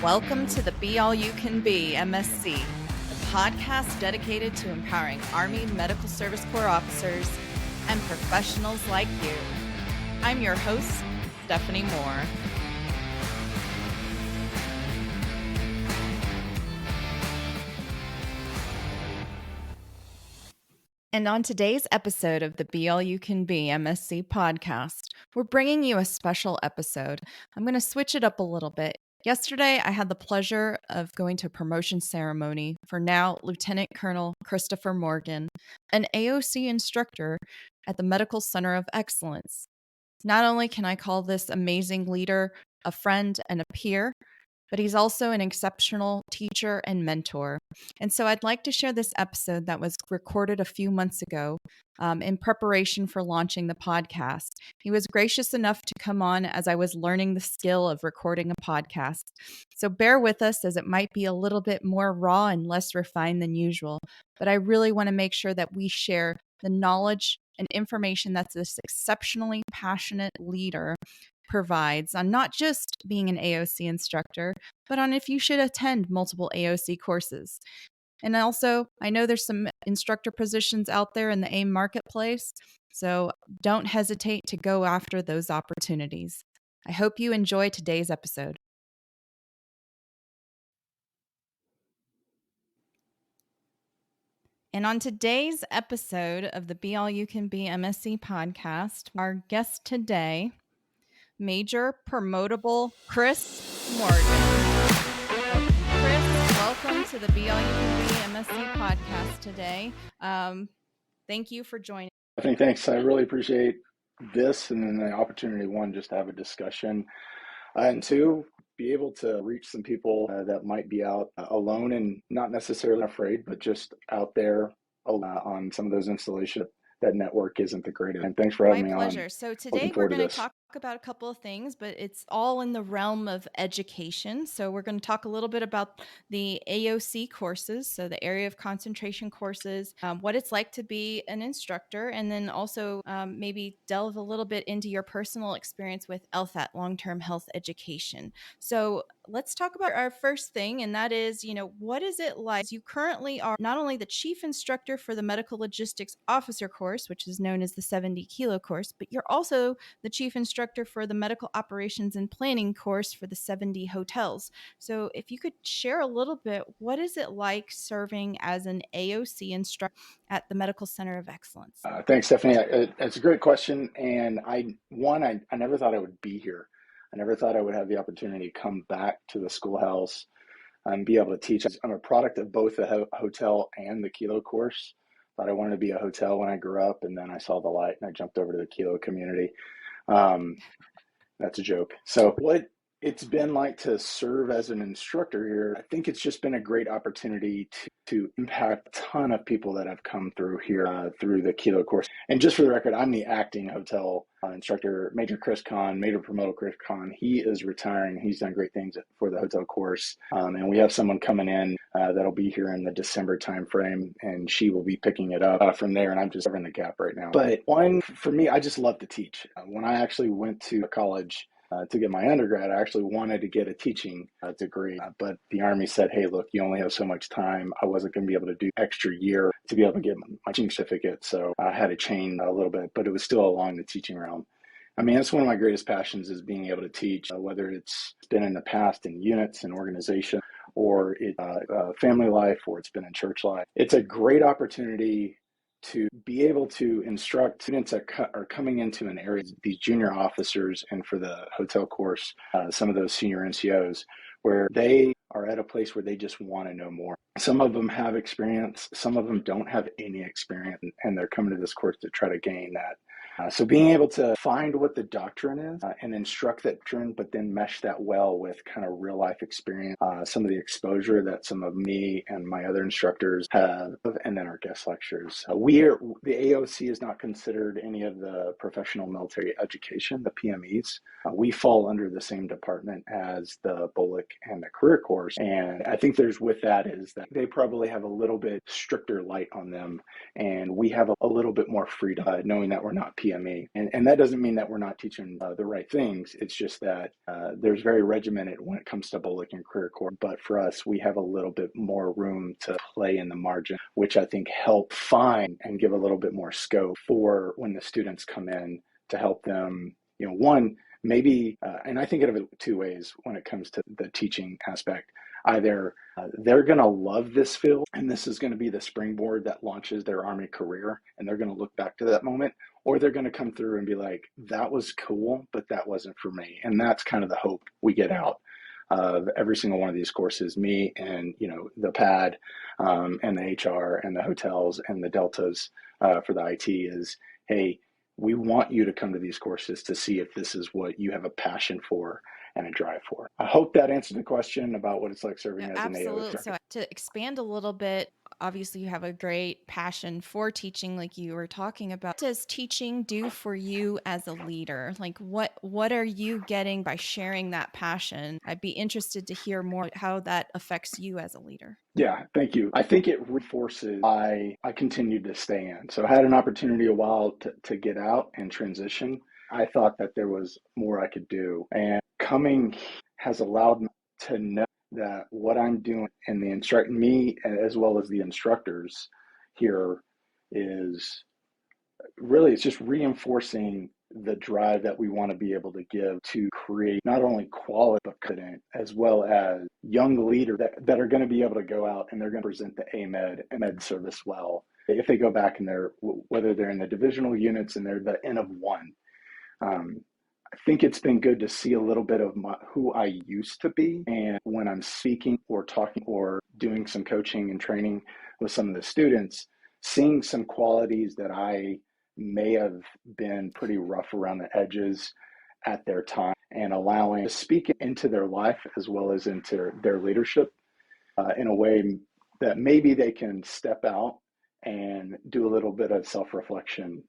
Welcome to the Be All You Can Be MSC, the podcast dedicated to empowering Army Medical Service Corps officers and professionals like you. I'm your host, Stephanie Moore. And on today's episode of the Be All You Can Be MSC podcast, we're bringing you a special episode. I'm going to switch it up a little bit. Yesterday, I had the pleasure of going to a promotion ceremony for now Lieutenant Colonel Christopher Morgan, an AOC instructor at the Medical Center of Excellence. Not only can I call this amazing leader a friend and a peer, but he's also an exceptional teacher and mentor. And so I'd like to share this episode that was recorded a few months ago in preparation for launching the podcast. He was gracious enough to come on as I was learning the skill of recording a podcast. So bear with us as it might be a little bit more raw and less refined than usual. But I really want to make sure that we share the knowledge and information that this exceptionally passionate leader provides on not just being an AOC instructor, but on if you should attend multiple AOC courses. And also, I know there's some instructor positions out there in the AIM marketplace, so don't hesitate to go after those opportunities. I hope you enjoy today's episode. And on today's episode of the Be All You Can Be MSC podcast, our guest today, Major Promotable Chris Morgan. So, Chris, welcome to the Be All You Can Be MSC podcast today. Thank you for joining. Stephanie, thanks. I really appreciate this and then the opportunity, one, just to have a discussion, and two, be able to reach some people that might be out alone and not necessarily afraid, but just out there on some of those installations. That network isn't the greatest. And thanks for having me on. My pleasure. So today we're going to talk about a couple of things, but it's all in the realm of education. So we're going to talk a little bit about the AOC courses, so the area of concentration courses, what it's like to be an instructor, and then also maybe delve a little bit into your personal experience with LTHAT, long-term health education. So let's talk about our first thing, and that is, what is it like? You currently are not only the chief instructor for the Medical Logistics Officer course, which is known as the 70 Kilo course, but you're also the chief instructor for the Medical Operations and Planning course for the 70 hotels. So if you could share a little bit, what is it like serving as an AOC instructor at the Medical Center of Excellence? Thanks, Stephanie. It's a great question. And I never thought I would be here. I never thought I would have the opportunity to come back to the schoolhouse and be able to teach. I'm a product of both the hotel and the Kilo course. Thought I wanted to be a hotel when I grew up, and then I saw the light and I jumped over to the Kilo community. That's a joke. So what it's been like to serve as an instructor here, I think it's just been a great opportunity to impact a ton of people that have come through here through the Kilo course. And just for the record, I'm the acting hotel instructor, Major Chris Khan, Major Promotable Chris Khan. He is retiring. He's done great things for the hotel course. And we have someone coming in that'll be here in the December timeframe, and she will be picking it up from there. And I'm just covering the gap right now. But one, for me, I just love to teach. When I actually went to college, to get my undergrad, I actually wanted to get a teaching degree, but the Army said, hey, look, you only have so much time. I wasn't going to be able to do extra year to be able to get my teaching certificate, so I had to change a little bit, but it was still along the teaching realm. I mean, that's one of my greatest passions is being able to teach, whether it's been in the past in units and organization, or family life, or it's been in church life. It's a great opportunity to be able to instruct students that are coming into an area, these junior officers, and for the hotel course, some of those senior NCOs, where they are at a place where they just want to know more. Some of them have experience, some of them don't have any experience, and they're coming to this course to try to gain that. So being able to find what the doctrine is and instruct that doctrine, but then mesh that well with kind of real life experience, some of the exposure that some of me and my other instructors have, and then our guest lectures. The AOC is not considered any of the professional military education, the PMEs. We fall under the same department as the BOLIC and the career course. And I think there's with that is that they probably have a little bit stricter light on them, and we have a little bit more freedom knowing that we're not PME. And that doesn't mean that we're not teaching the right things. It's just that there's very regimented when it comes to Bullock and Career Corps. But for us, we have a little bit more room to play in the margin, which I think help find and give a little bit more scope for when the students come in to help them, one, maybe, and I think of it two ways when it comes to the teaching aspect. Either they're going to love this field and this is going to be the springboard that launches their Army career and they're going to look back to that moment, or they're going to come through and be like, that was cool, but that wasn't for me. And that's kind of the hope we get out of every single one of these courses, me and, the PAD and the HR and the hotels and the Deltas for the IT is, hey, we want you to come to these courses to see if this is what you have a passion for and a drive for. I hope that answered the question about what it's like serving as an AO instructor. So to expand a little bit, obviously you have a great passion for teaching, like you were talking about. What does teaching do for you as a leader? Like what are you getting by sharing that passion? I'd be interested to hear more how that affects you as a leader. Yeah, thank you. I think it reinforces I continued to stay in. So I had an opportunity a while to get out and transition. I thought that there was more I could do. And coming has allowed me to know that what I'm doing and me as well as the instructors here is really, it's just reinforcing the drive that we want to be able to give to create not only quality but confident, as well as young leaders that are going to be able to go out and they're going to present the AMEDD service well. If they go back and whether they're in the divisional units and they're the N of one. I think it's been good to see a little bit of who I used to be. And when I'm speaking or talking or doing some coaching and training with some of the students, seeing some qualities that I may have been pretty rough around the edges at their time and allowing to speak into their life as well as into their leadership in a way that maybe they can step out and do a little bit of self-reflection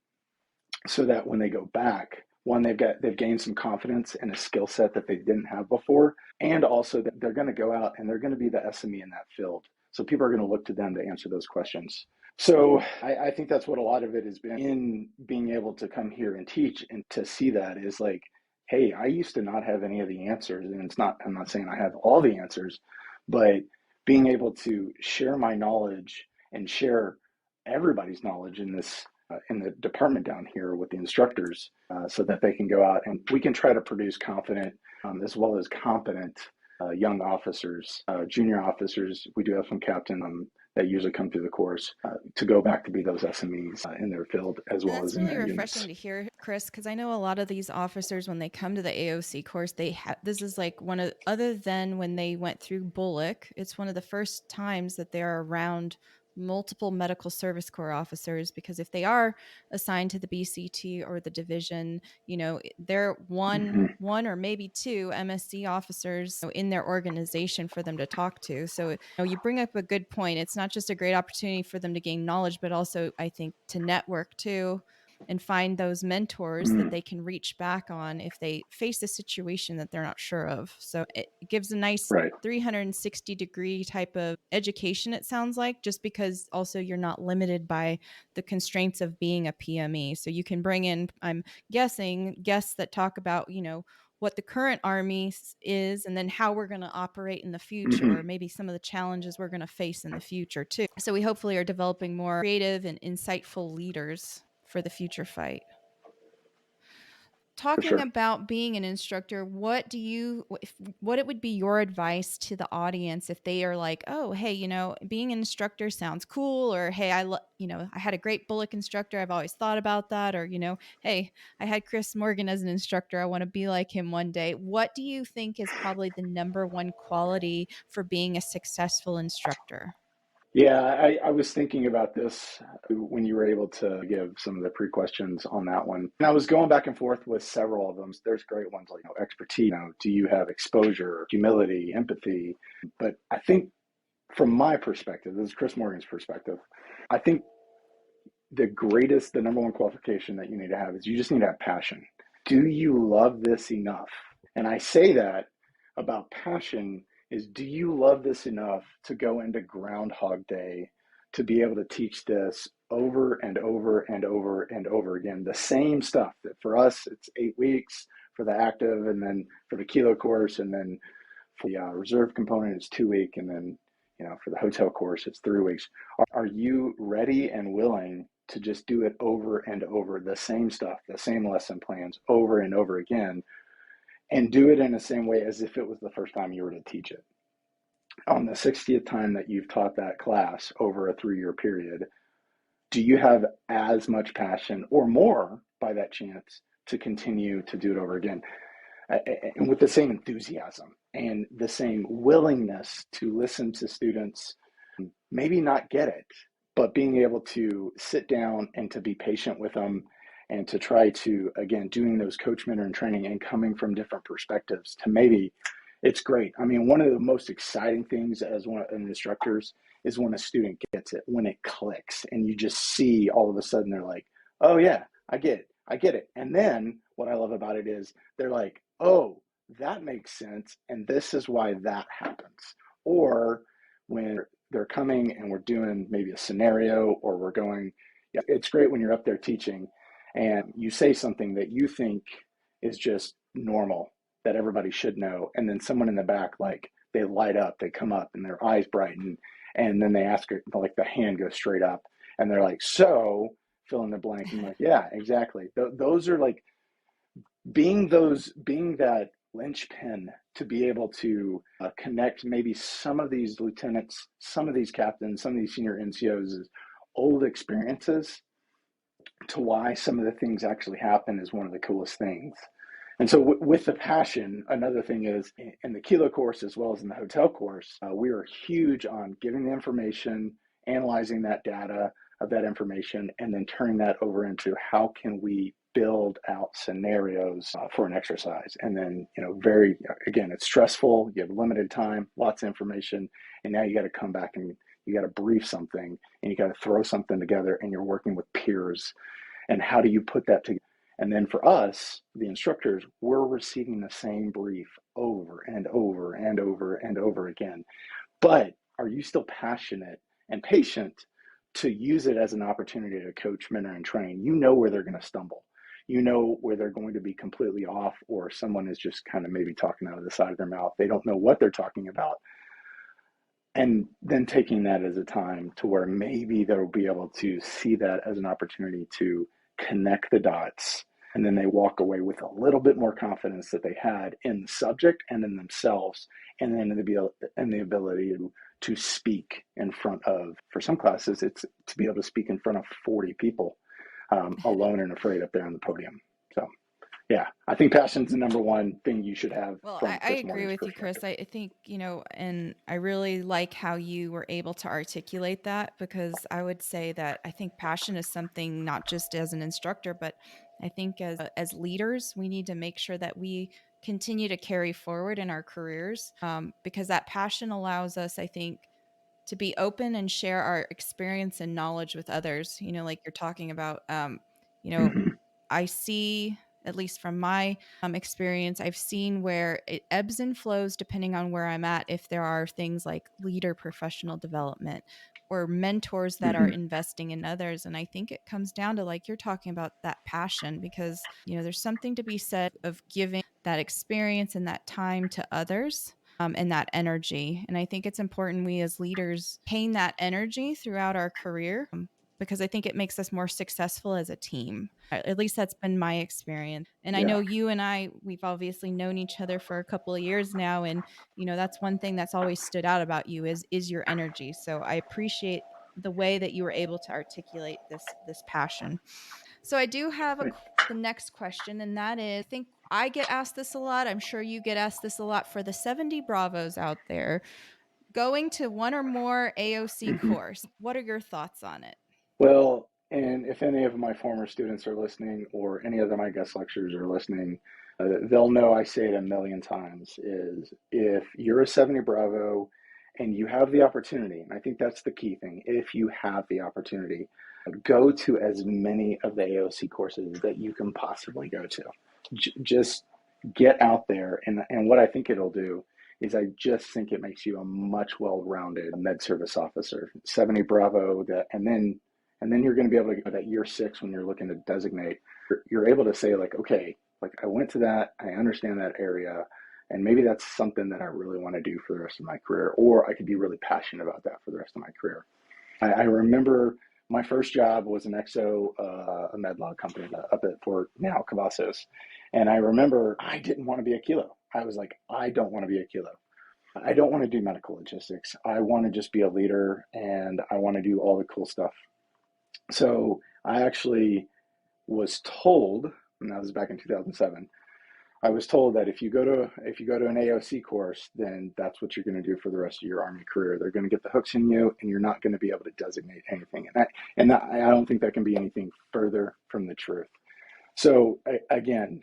so that when they go back, one, they've gained some confidence and a skill set that they didn't have before, and also that they're going to go out and they're going to be the SME in that field. So people are going to look to them to answer those questions. So I think that's what a lot of it has been in being able to come here and teach and to see that is like, hey, I used to not have any of the answers. And I'm not saying I have all the answers, but being able to share my knowledge and share everybody's knowledge in the department down here with the instructors so that they can go out and we can try to produce confident as well as competent young officers, junior officers. We do have some captain that usually come through the course to go back to be those SMEs in their field as well as in their units. That's really refreshing to hear, Chris, because I know a lot of these officers, when they come to the AOC course, this is like other than when they went through Bullock, it's one of the first times that they're around multiple medical service corps officers, because if they are assigned to the BCT or the division, they're one or maybe two MSC officers in their organization for them to talk to. So you bring up a good point. It's not just a great opportunity for them to gain knowledge, but also I think to network too and find those mentors that they can reach back on if they face a situation that they're not sure of. So it gives a nice 360-degree type of education, it sounds like, just because also you're not limited by the constraints of being a PME. So you can bring in, I'm guessing, guests that talk about, what the current Army is and then how we're going to operate in the future, or maybe some of the challenges we're going to face in the future too. So we hopefully are developing more creative and insightful leaders for the future fight. Talking about being an instructor, what it would be your advice to the audience if they are like, oh, hey, being an instructor sounds cool, or hey, I had a great Bullock instructor, I've always thought about that, or hey, I had Chris Morgan as an instructor, I want to be like him one day. What do you think is probably the number one quality for being a successful instructor? Yeah, I was thinking about this when you were able to give some of the pre-questions on that one. And I was going back and forth with several of them. There's great ones like expertise. Do you have exposure, humility, empathy? But I think from my perspective, this is Chris Morgan's perspective, I think the number one qualification that you need to have is you just need to have passion. Do you love this enough? And I say that about passion is, do you love this enough to go into Groundhog Day to be able to teach this over and over and over and over again. The same stuff. For us, it's 8 weeks for the active, and then for the kilo course, and then for the reserve component, it's 2 weeks, and then for the hotel course, it's 3 weeks. Are you ready and willing to just do it over and over, the same stuff, the same lesson plans over and over again, and do it in the same way as if it was the first time you were to teach it? On the 60th time that you've taught that class over a 3-year period, do you have as much passion or more by that chance to continue to do it over again? And with the same enthusiasm and the same willingness to listen to students, maybe not get it, but being able to sit down and to be patient with them and to try to, again, doing those coach, mentor, and training and coming from different perspectives to maybe, it's great. I mean, one of the most exciting things as one of the instructors is when a student gets it, when it clicks, and you just see all of a sudden they're like, oh yeah, I get it. And then what I love about it is they're like, oh, that makes sense, and this is why that happens. Or when they're coming and we're doing maybe a scenario, or we're going, it's great when you're up there teaching and you say something that you think is just normal, that everybody should know, and then someone in the back, like, they light up, they come up and their eyes brighten, and then they ask it, like the hand goes straight up, and they're like, so fill in the blank. I'm like, yeah, exactly. Those are like being that linchpin to be able to connect maybe some of these lieutenants, some of these captains, some of these senior NCOs' old experiences to why some of the things actually happen is one of the coolest things. And so with the passion, another thing is in the kilo course as well as in the hotel course, we are huge on giving the information, analyzing that data of that information, and then turning that over into how can we build out scenarios for an exercise. And then, again, it's stressful, you have limited time, lots of information, and now you got to come back and you got to brief something, and you got to throw something together, and you're working with peers. And how do you put that together? And then for us, the instructors, we're receiving the same brief over and over and over and over again. But are you still passionate and patient to use it as an opportunity to coach, mentor, and train? You know where they're going to stumble. You know where they're going to be completely off, or someone is just kind of maybe talking out of the side of their mouth. They don't know what they're talking about. And then taking that as a time to where maybe they'll be able to see that as an opportunity to connect the dots, and then they walk away with a little bit more confidence that they had in the subject and in themselves, and then the ability to speak in front of, for some classes, it's to be able to speak in front of 40 people alone and afraid up there on the podium. So yeah, I think passion's the number one thing you should have. Well, I agree with you, Chris. I think, and I really like how you were able to articulate that, because I would say that I think passion is something not just as an instructor, but I think as leaders, we need to make sure that we continue to carry forward in our careers, because that passion allows us, I think, to be open and share our experience and knowledge with others. Like you're talking about, I see, at least from my experience, I've seen where it ebbs and flows depending on where I'm at. If there are things like leader professional development or mentors that are investing in others. And I think it comes down to, like you're talking about, that passion, because, there's something to be said of giving that experience and that time to others. And that energy. And I think it's important we as leaders retain that energy throughout our career, because I think it makes us more successful as a team. At least that's been my experience. And I know you and we've obviously known each other for a couple of years now. And, that's one thing that's always stood out about you is your energy. So I appreciate the way that you were able to articulate this passion. So I do have the next question, and that is, I think I get asked this a lot. I'm sure you get asked this a lot. For the 70 Bravos out there going to one or more AOC course, what are your thoughts on it? Well, and if any of my former students are listening, or any of my guest lecturers are listening, they'll know I say it a million times, is if you're a 70 Bravo and you have the opportunity, and I think that's the key thing, if you have the opportunity, go to as many of the AOC courses that you can possibly go to. Just get out there. And what I think it'll do is I just think it makes you a much well-rounded med service officer. 70 Bravo, and then And then you're going to be able to go that year 6 when you're looking to designate, you're able to say like, okay, like I went to that, I understand that area, and maybe that's something that I really want to do for the rest of my career, or I could be really passionate about that for the rest of my career. I remember my first job was an XO, a med log company up at Fort now Cavazos. And I remember I didn't want to be a kilo. I was like, I don't want to be a kilo. I don't want to do medical logistics. I want to just be a leader and I want to do all the cool stuff. So I actually was told, and that was back in 2007, I was told that if you go to an AOC course, then that's what you're going to do for the rest of your Army career. They're going to get the hooks in you, and you're not going to be able to designate anything. And I don't think that can be anything further from the truth. So again,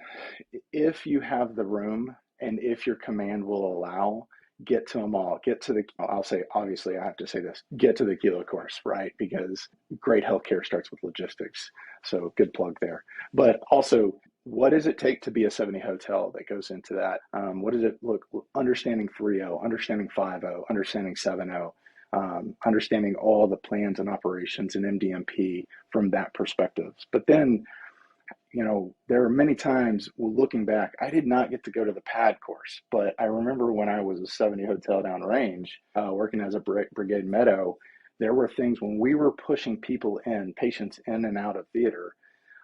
if you have the room and if your command will allow, get to them all. Get to the, I'll say, obviously, I have to say this, get to the kilo course, right? Because great healthcare starts with logistics. So good plug there. But also, what does it take to be a 70 hotel that goes into that? What does it look, understanding 3.0, understanding 5.0, understanding 7.0, understanding all the plans and operations and MDMP from that perspective. But then, there are many times looking back, I did not get to go to the pad course, but I remember when I was a 70 hotel downrange, working as a brigade meadow, there were things when we were pushing patients in and out of theater.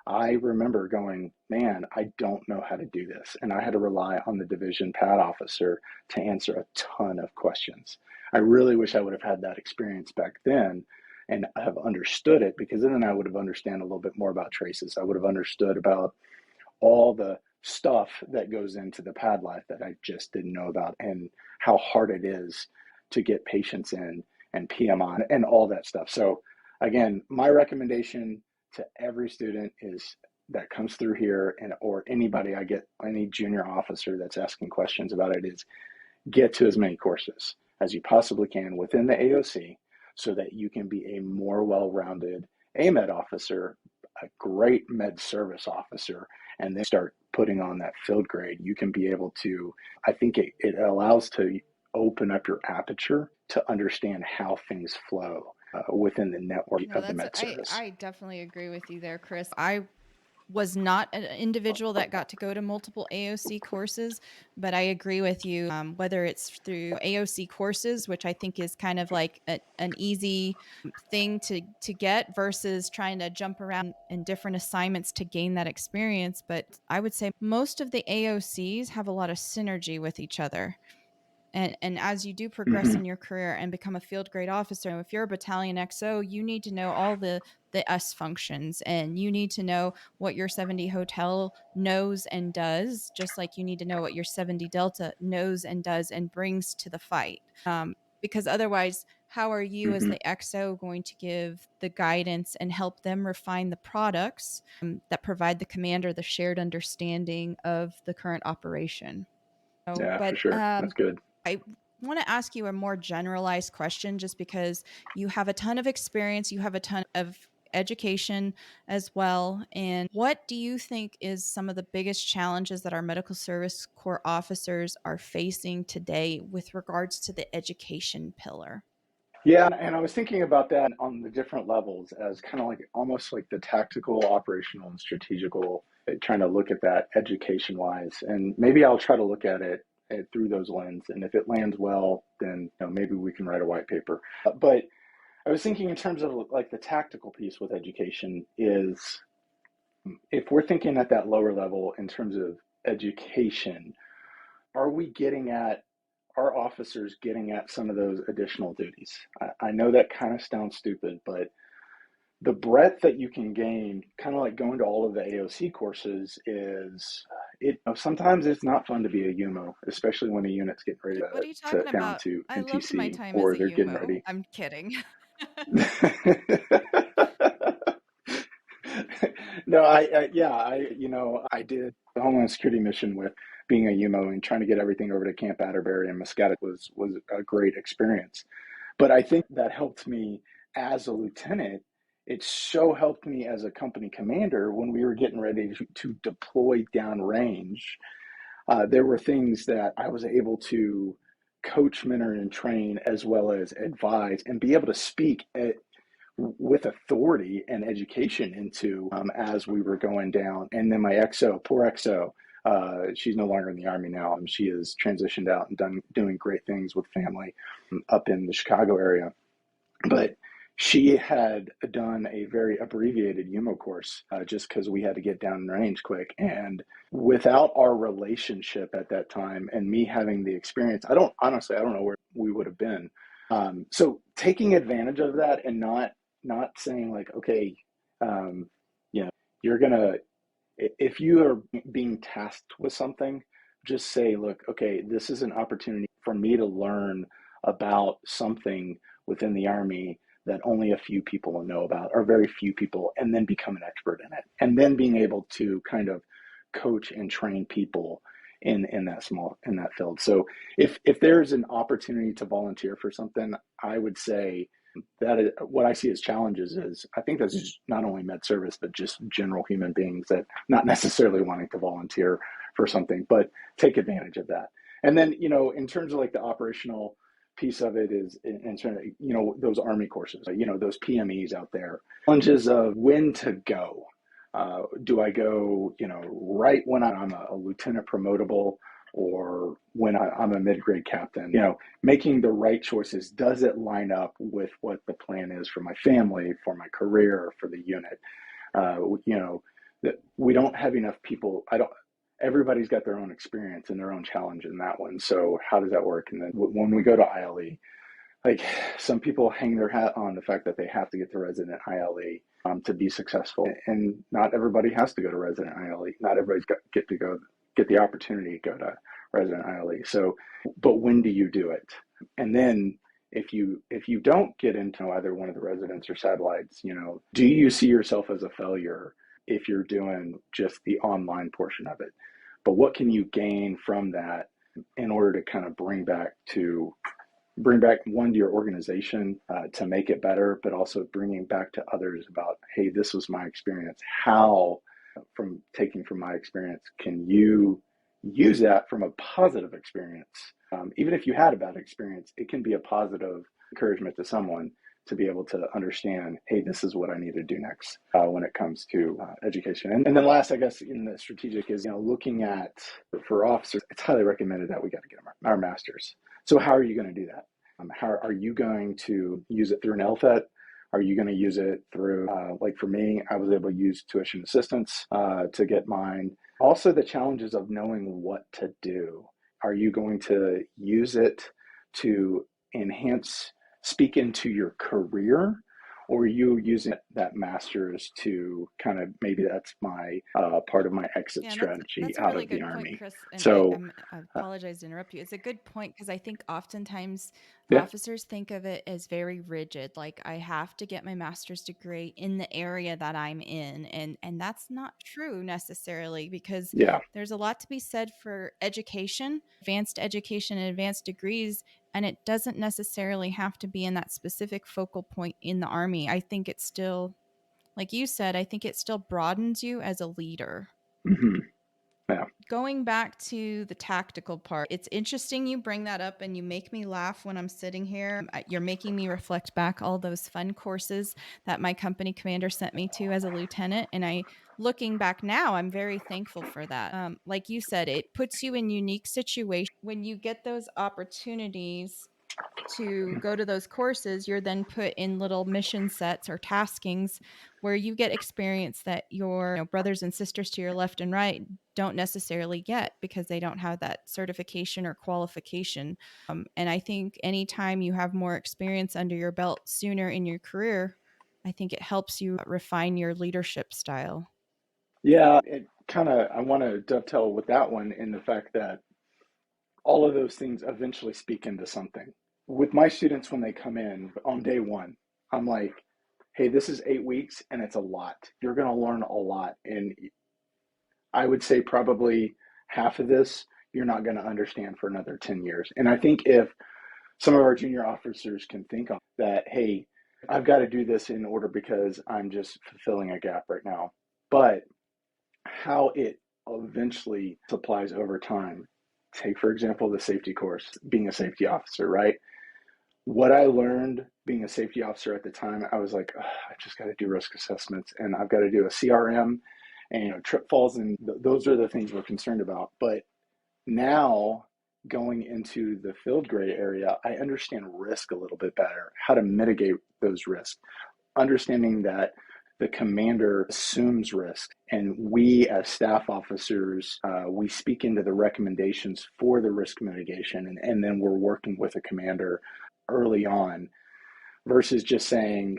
I remember going, man, I don't know how to do this. And I had to rely on the division pad officer to answer a ton of questions. I really wish I would have had that experience back then and have understood it, because then I would have understood a little bit more about traces. I would have understood about all the stuff that goes into the pad life that I just didn't know about, and how hard it is to get patients in and PM on and all that stuff. So again, my recommendation to every student is that comes through here, and or anybody I get, any junior officer that's asking questions about it, is get to as many courses as you possibly can within the AOC, so that you can be a more well-rounded AMEDD officer, a great med service officer, and then start putting on that field grade. You can be able to, I think it allows to open up your aperture to understand how things flow within the network of the med service. I definitely agree with you there, Chris. I was not an individual that got to go to multiple AOC courses, but I agree with you. Whether it's through AOC courses, which I think is kind of like an easy thing to get, versus trying to jump around in different assignments to gain that experience. But I would say most of the AOCs have a lot of synergy with each other. And as you do progress in your career and become a field grade officer, if you're a battalion XO, you need to know all the S functions, and you need to know what your 70 hotel knows and does, just like you need to know what your 70 Delta knows and does and brings to the fight. Because otherwise, how are you as the XO going to give the guidance and help them refine the products that provide the commander the shared understanding of the current operation? Yeah, But for sure. That's good. I want to ask you a more generalized question, just because you have a ton of experience, you have a ton of education as well. And what do you think is some of the biggest challenges that our medical service corps officers are facing today with regards to the education pillar? Yeah, and I was thinking about that on the different levels as kind of like almost like the tactical, operational, and strategical, trying to look at that education wise. And maybe I'll try to look at it through those lens. And if it lands well, then maybe we can write a white paper. But I was thinking in terms of like the tactical piece with education is, if we're thinking at that lower level in terms of education, are we getting at our officers getting at some of those additional duties? I know that kind of sounds stupid, but the breadth that you can gain, kind of like going to all of the AOC courses, is sometimes it's not fun to be a UMO, especially when a unit's getting ready What are you to talking down about? to I loved my NTC, time as or a they're getting UMO. ready. I'm kidding. No, I did the Homeland Security mission with being a UMO and trying to get everything over to Camp Atterbury and Muscat was a great experience. But I think that helped me as a lieutenant. It so helped me as a company commander when we were getting ready to deploy downrange. There were things that I was able to coach, mentor, and train, as well as advise, and be able to speak with authority and education into as we were going down. And then my XO, poor XO, she's no longer in the Army now. She has transitioned out and doing great things with family up in the Chicago area. But she had done a very abbreviated UMO course just because we had to get down in range quick. And without our relationship at that time and me having the experience, I don't know where we would have been. So taking advantage of that and not saying like, okay, you're gonna, if you are being tasked with something, just say, look, okay, this is an opportunity for me to learn about something within the Army that only a few people will know about, or very few people, and then become an expert in it. And then being able to kind of coach and train people in that field. So if there's an opportunity to volunteer for something, I would say that is, what I see as challenges is, I think that's just not only med service, but just general human beings that not necessarily wanting to volunteer for something, but take advantage of that. And then, in terms of like the operational piece of it is in terms of, those Army courses, those PMEs out there, challenges of when to go. Do I go, right when I'm a lieutenant promotable, or when I'm a mid-grade captain? Making the right choices. Does it line up with what the plan is for my family, for my career, for the unit? That we don't have enough people. Everybody's got their own experience and their own challenge in that one. So how does that work? And then when we go to ILE, like, some people hang their hat on the fact that they have to get to resident ILE to be successful, and not everybody has to go to resident ILE. Not everybody's get the opportunity to go to resident ILE. So, but when do you do it? And then if you don't get into either one of the residents or satellites, do you see yourself as a failure if you're doing just the online portion of it? But what can you gain from that in order to kind of bring back one to your organization to make it better, but also bringing back to others about, hey, this was my experience. How, from my experience, can you use that from a positive experience? Even if you had a bad experience, it can be a positive encouragement to someone to be able to understand, hey, this is what I need to do next when it comes to education. And then last, I guess, in the strategic is, looking at, for officers, it's highly recommended that we got to get our masters. So how are you going to do that? How are you going to use it through an LTET? Are you going to use it through, like for me, I was able to use tuition assistance to get mine. Also, the challenges of knowing what to do. Are you going to use it to speak into your career, or are you using that master's to kind of, maybe that's my part of my exit strategy that's a out really of the good Army. Point, Chris. And so I apologize to interrupt you. It's a good point, because I think oftentimes yeah. officers think of it as very rigid. Like, I have to get my master's degree in the area that I'm in, and that's not true necessarily, because there's a lot to be said for education, advanced education, and advanced degrees. And it doesn't necessarily have to be in that specific focal point in the Army. I think it's still, like you said, I think it still broadens you as a leader. Mm-hmm. Yeah. Going back to the tactical part, it's interesting you bring that up, and you make me laugh when I'm sitting here. You're making me reflect back all those fun courses that my company commander sent me to as a lieutenant. And looking back now, I'm very thankful for that. Like you said, it puts you in unique situations. When you get those opportunities to go to those courses, you're then put in little mission sets or taskings where you get experience that your brothers and sisters to your left and right don't necessarily get, because they don't have that certification or qualification. And I think anytime you have more experience under your belt sooner in your career, I think it helps you refine your leadership style. Yeah, I want to dovetail with that one in the fact that all of those things eventually speak into something. With my students, when they come in on day one, I'm like, hey, this is 8 weeks and it's a lot. You're going to learn a lot. And I would say probably half of this, you're not going to understand for another 10 years. And I think if some of our junior officers can think on that, hey, I've got to do this in order because I'm just fulfilling a gap right now. But how it eventually applies over time. Take, for example, the safety course, being a safety officer, right? What I learned being a safety officer at the time, I was like, I just got to do risk assessments and I've got to do a CRM and trip falls, and those are the things we're concerned about. But now going into the field grade area, I understand risk a little bit better, how to mitigate those risks, understanding that the commander assumes risk, and we as staff officers, we speak into the recommendations for the risk mitigation, and then we're working with a commander early on versus just saying,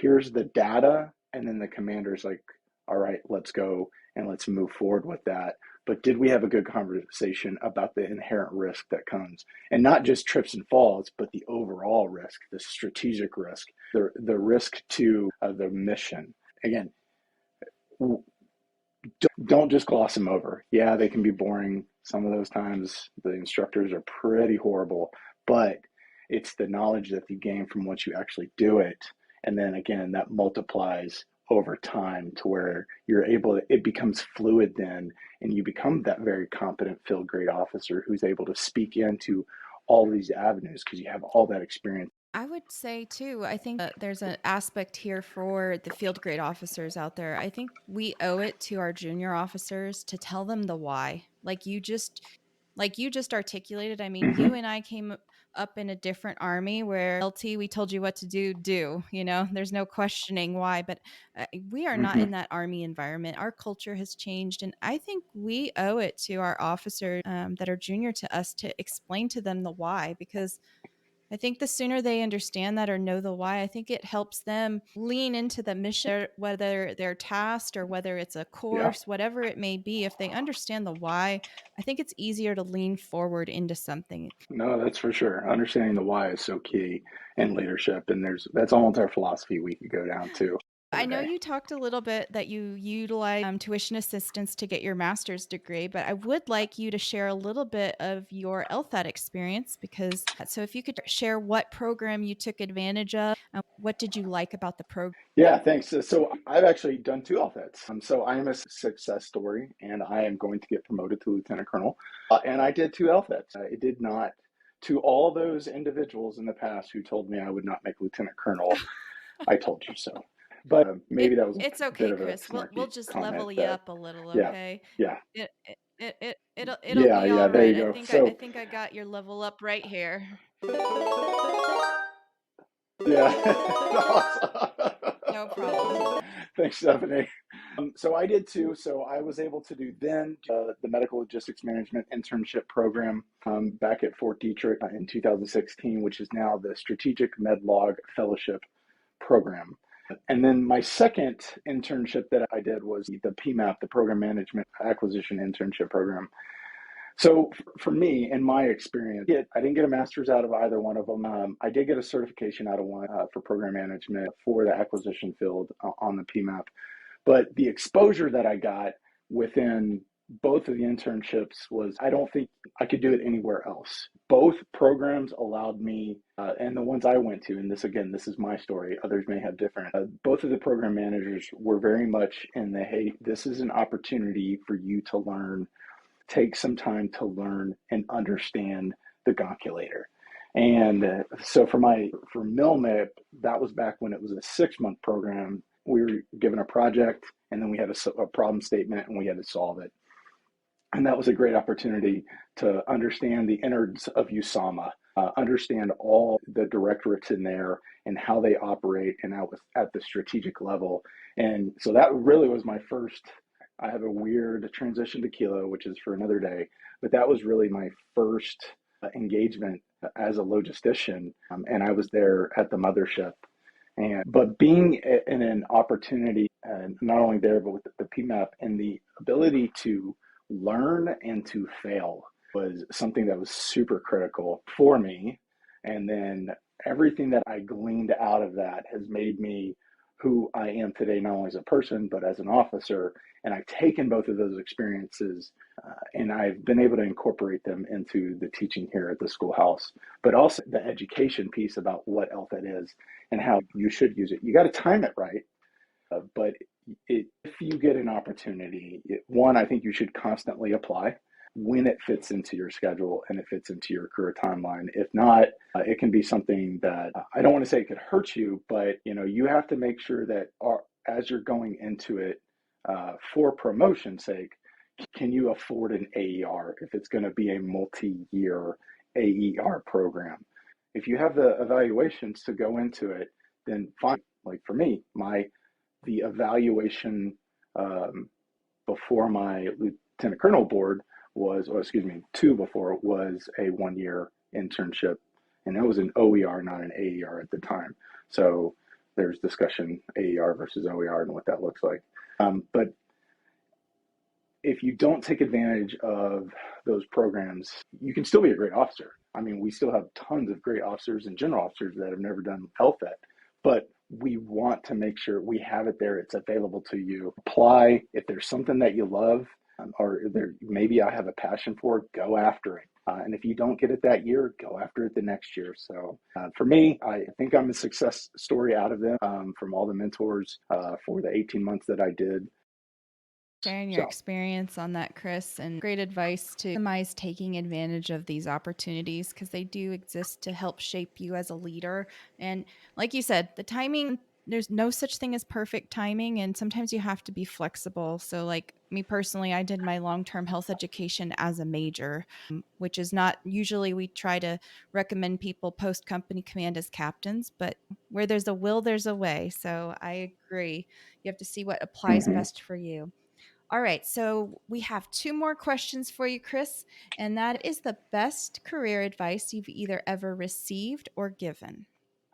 here's the data, and then the commander's like, all right, let's go and let's move forward with that. But did we have a good conversation about the inherent risk that comes? And not just trips and falls, but the overall risk, the strategic risk, the risk to the mission. Again, don't just gloss them over. Yeah, they can be boring. Some of those times the instructors are pretty horrible, but it's the knowledge that you gain from once you actually do it. And then again, that multiplies over time to where you're able to, it becomes fluid then, and you become that very competent field grade officer who's able to speak into all these avenues because you have all that experience. I would say too, I think there's an aspect here for the field grade officers out there. I think we owe it to our junior officers to tell them the why. Like you just articulated. I mean, you and I came up in a different army where LT, we told you what to do, there's no questioning why, but we are not in that army environment. Our culture has changed. And I think we owe it to our officers that are junior to us to explain to them the why, because I think the sooner they understand that or know the why, I think it helps them lean into the mission, whether they're tasked or whether it's a Yeah, course, whatever it may be. If they understand the why, I think it's easier to lean forward into something. no, that's for sure. Understanding the why is so key in leadership. And that's almost our philosophy we could go down to I know today. you talked a little bit that you utilize tuition assistance to get your master's degree, but I would like you to share a little bit of your LTHAT experience so if you could share what program you took advantage of, what did you like about the program? Yeah, thanks. So I've actually done two LTETs. So I am a success story, and I am going to get promoted to lieutenant colonel. And I did two LTETs. It did not. To all those individuals in the past who told me I would not make lieutenant colonel, I told you so. But maybe that was It's a okay, bit of a Chris. We'll snarky just comment. level you up a little, Yeah, okay? yeah, It'll yeah, be yeah. all There right. you I go. think I So think I got your level up right here. yeah, No problem. thanks, Stephanie. So I did too. So I was able to do then the Medical Logistics Management Internship program back at Fort Detrick in 2016, which is now the Strategic MedLog Fellowship program. And then my second internship that I did was the PMAP, the Program Management Acquisition Internship program. So for me, in my experience, I didn't get a master's out of either one of them. I did get a certification out of one for program management for the acquisition field on the PMAP. But the exposure that I got within both of the internships was, I don't think I could do it anywhere else. Both programs allowed me, and the ones I went to, and this is my story, others may have different, both of the program managers were very much in the, hey, this is an opportunity for you to learn, take some time to learn and understand the gonculator. And so for MILMIP, that was back when it was a 6-month program. We were given a project, and then we had a problem statement, and we had to solve it. And that was a great opportunity to understand the innards of USAMA, understand all the directorates in there and how they operate and out at the strategic level. And so that really was my first. I have a weird transition to Kilo, which is for another day, but that was really my first engagement as a logistician. And I was there at the mothership. But being in an opportunity, not only there, but with the PMAP and the ability to learn and to fail was something that was super critical for me. And then everything that I gleaned out of that has made me who I am today, not only as a person, but as an officer. And I've taken both of those experiences and I've been able to incorporate them into the teaching here at the schoolhouse, but also the education piece about what LTET is and how you should use it. You got to time it right. But if you get an opportunity, one, I think you should constantly apply when it fits into your schedule and it fits into your career timeline. If not, it can be something that I don't want to say it could hurt you, but you have to make sure that as you're going into it, for promotion's sake, can you afford an AER if it's going to be a multi-year AER program? If you have the evaluations to go into it, then fine. Like for me, the evaluation before my lieutenant colonel board was, two before it was a 1-year internship, and it was an OER, not an AER at the time. So there's discussion AER versus OER and what that looks like. But if you don't take advantage of those programs, you can still be a great officer. I mean, we still have tons of great officers and general officers that have never done LTHET, but we want to make sure we have it there. It's available to you. Apply. If there's something that you love, or maybe I have a passion for, go after it. And if you don't get it that year, go after it the next year. So for me, I think I'm a success story out of them, from all the mentors for the 18 months that I did. Sharing your experience on that, Chris, and great advice to minimize taking advantage of these opportunities, because they do exist to help shape you as a leader. And like you said, the timing, there's no such thing as perfect timing, and sometimes you have to be flexible. So like me personally, I did my long-term health education as a major, which is not usually, we try to recommend people post company command as captains, but where there's a will, there's a way. So I agree. You have to see what applies best for you. All right, so we have 2 more questions for you, Chris, and that is the best career advice you've either ever received or given.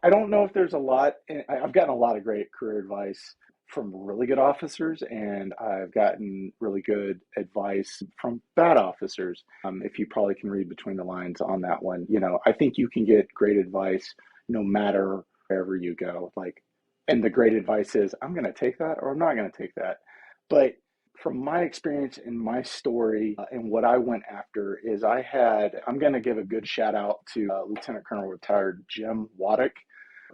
I don't know if there's a lot. I've gotten a lot of great career advice from really good officers, and I've gotten really good advice from bad officers. If you probably can read between the lines on that one, I think you can get great advice no matter wherever you go. And the great advice is, I'm going to take that or I'm not going to take that. But from my experience and my story and what I went after is I'm going to give a good shout out to Lieutenant Colonel retired Jim Waddick,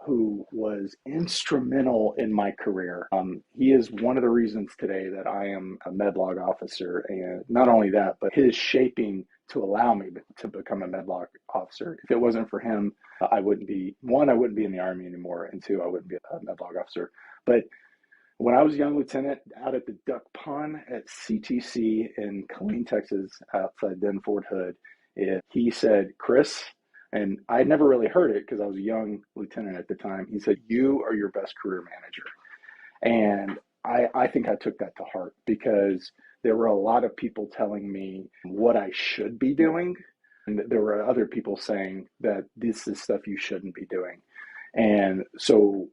who was instrumental in my career. He is one of the reasons today that I am a medlog officer. And not only that, but his shaping to allow me to become a medlog officer. If it wasn't for him, I wouldn't be in the Army anymore, and 2, I wouldn't be a medlog officer. But when I was a young lieutenant out at the duck pond at CTC in Killeen, Texas, outside then Fort Hood, he said, Chris, and I'd never really heard it because I was a young lieutenant at the time. He said, you are your best career manager. And I think I took that to heart, because there were a lot of people telling me what I should be doing. And there were other people saying that this is stuff you shouldn't be doing. And so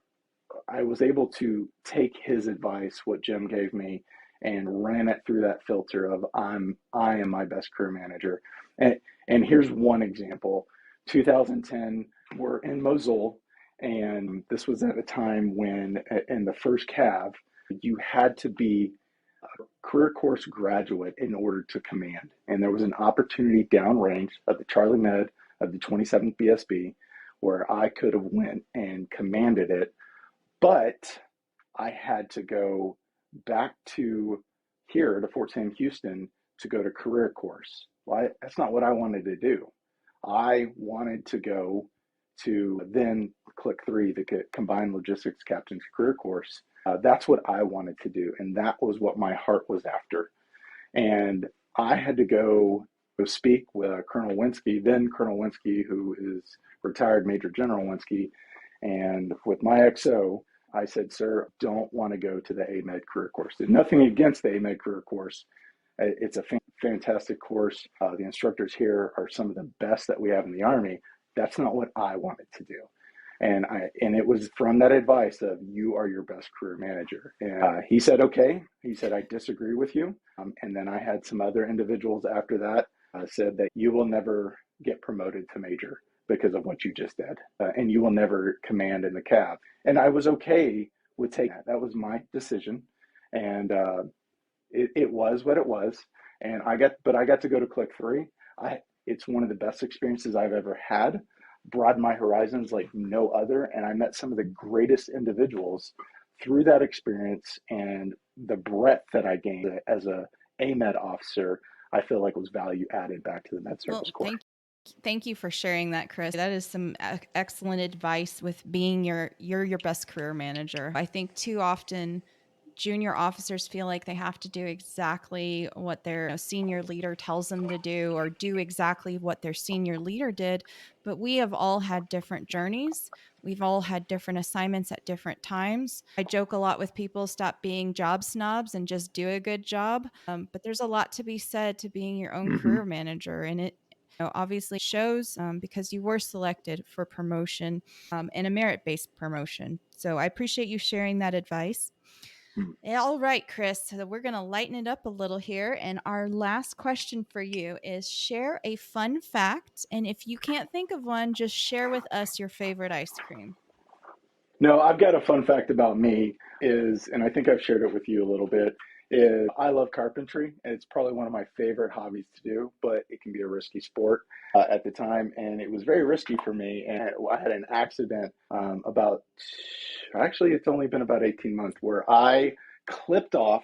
I was able to take his advice, what Jim gave me, and ran it through that filter of I am my best career manager. And here's one example. 2010, we're in Mosul, and this was at a time when in the first Cav, you had to be a career course graduate in order to command. And there was an opportunity downrange of the Charlie Med of the 27th BSB where I could have went and commanded it, but I had to go back to here to Fort Sam Houston to go to career course. Well, that's not what I wanted to do. I wanted to go to then Click 3, the Combined Logistics Captain's Career Course. That's what I wanted to do, and that was what my heart was after. And I had to go speak with Colonel Winsky, then Colonel Winsky, who is retired Major General Winsky, and with my XO, I said, sir, don't want to go to the AMEDD career course. There's nothing against the AMEDD career course. It's a fantastic course. The instructors here are some of the best that we have in the Army. That's not what I wanted to do. And it was from that advice of you are your best career manager. And he said, okay. He said, I disagree with you. And then I had some other individuals after that said that you will never get promoted to major because of what you just did. And you will never command in the Cav. And I was okay with taking that. That was my decision. And it was what it was. And I got to go to Click 3. It's one of the best experiences I've ever had. Broadened my horizons like no other. And I met some of the greatest individuals through that experience, and the breadth that I gained as a AMEDD officer I feel like was value added back to the Med Service Corps. Thank you for sharing that, Chris. That is some excellent advice with being you're your best career manager. I think too often junior officers feel like they have to do exactly what their senior leader tells them to do, or do exactly what their senior leader did. But we have all had different journeys. We've all had different assignments at different times. I joke a lot with people, stop being job snobs and just do a good job. But there's a lot to be said to being your own career manager. And it obviously shows because you were selected for promotion and a merit-based promotion. So I appreciate you sharing that advice. All right, Chris, so we're going to lighten it up a little here. And our last question for you is share a fun fact. And if you can't think of one, just share with us your favorite ice cream. No, I've got a fun fact about me and I think I've shared it with you a little bit, is I love carpentry. And it's probably one of my favorite hobbies to do, but it can be a risky sport at the time. And it was very risky for me. And I had an accident it's only been about 18 months, where I clipped off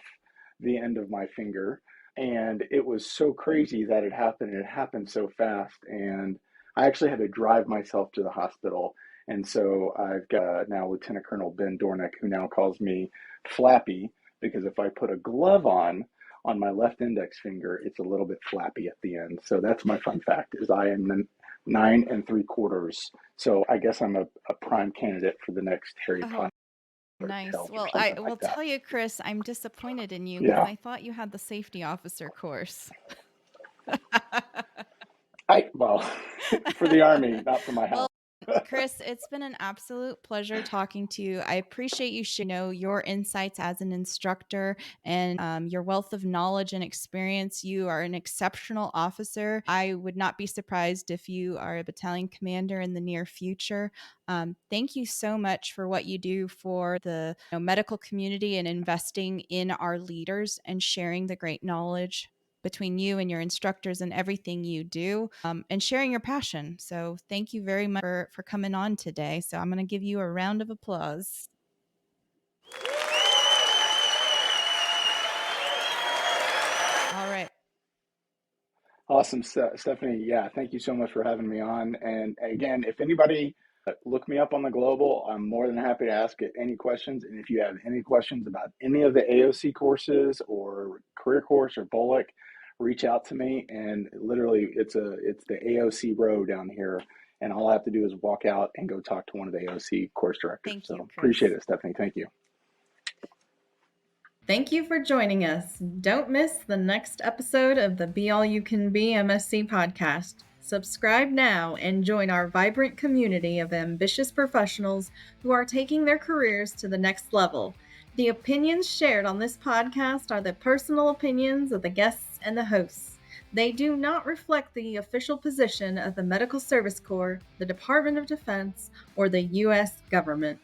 the end of my finger. And it was so crazy that it happened. And it happened so fast. And I actually had to drive myself to the hospital. And so I've got now Lieutenant Colonel Ben Dornick, who now calls me Flappy, because if I put a glove on my left index finger, it's a little bit flappy at the end. So that's my fun fact, is I am the 9 3/4. So I guess I'm a prime candidate for the next Harry Potter. Nice. Well, I will tell you, Chris, I'm disappointed in you because I thought you had the safety officer course. For the Army, not for my house. Chris, it's been an absolute pleasure talking to you. I appreciate you sharing your insights as an instructor and your wealth of knowledge and experience. You are an exceptional officer. I would not be surprised if you are a battalion commander in the near future. Thank you so much for what you do for the medical community and investing in our leaders and sharing the great knowledge between you and your instructors and everything you do, and sharing your passion. So thank you very much for coming on today. So I'm going to give you a round of applause. All right. Awesome, Stephanie. Yeah, thank you so much for having me on. And again, if anybody look me up on the Global, I'm more than happy to ask any questions. And if you have any questions about any of the AOC courses or career course or BOLIC, reach out to me. And literally, it's the AOC row down here, and all I have to do is walk out and go talk to one of the AOC course directors. Thank you, Chris. Appreciate it, Stephanie. Thank you. Thank you for joining us. Don't miss the next episode of the Be All You Can Be MSC podcast. Subscribe now and join our vibrant community of ambitious professionals who are taking their careers to the next level. The opinions shared on this podcast are the personal opinions of the guests and the hosts. They do not reflect the official position of the Medical Service Corps, the Department of Defense, or the U.S. government.